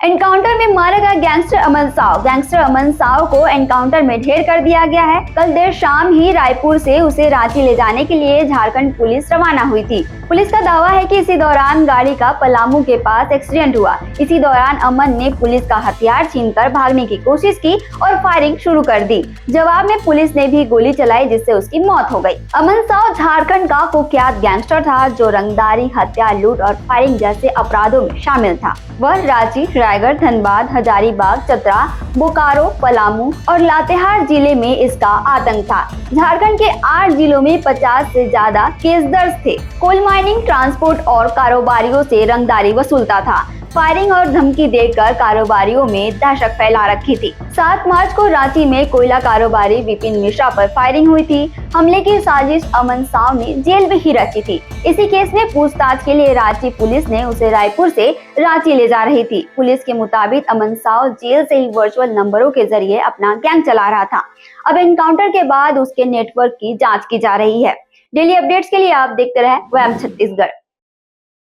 Encounter में मारा गया गैंगस्टर अमन साव को एनकाउंटर में ढेर कर दिया गया है। कल देर शाम ही रायपुर से उसे रांची ले जाने के लिए झारखंड पुलिस रवाना हुई थी। पुलिस का दावा है कि इसी दौरान गाड़ी का पलामू के पास एक्सीडेंट हुआ। इसी दौरान अमन ने पुलिस का हथियार छीनकर भागने की कोशिश की और फायरिंग शुरू कर दी। जवाब में पुलिस ने भी गोली चलाई, जिससे उसकी मौत हो गई। अमन साव झारखंड का कुख्यात गैंगस्टर था, जो रंगदारी, हत्या, लूट और फायरिंग जैसे अपराधों में शामिल था। वह रांची, रायगढ़, धनबाद, हजारीबाग, चतरा, बोकारो, पलामू और लातेहार जिले में इसका आतंक था। झारखंड के 8 जिलों में 50 से ज्यादा केस दर्ज थे। कोल माइनिंग, ट्रांसपोर्ट और कारोबारियों से रंगदारी वसूलता था। फायरिंग और धमकी देकर कारोबारियों में दहशत फैला रखी थी। 7 मार्च को रांची में कोयला कारोबारी विपिन मिश्रा पर फायरिंग हुई थी। हमले की साजिश अमन साव ने जेल में ही रची थी। इसी केस में पूछताछ के लिए रांची पुलिस ने उसे रायपुर से रांची ले जा रही थी। पुलिस के मुताबिक अमन साव जेल से ही वर्चुअल नंबरों के जरिए अपना गैंग चला रहा था। अब एनकाउंटर के बाद उसके नेटवर्क की जाँच की जा रही है। डेली अपडेट्स के लिए आप देखते रहे वैम छत्तीसगढ़।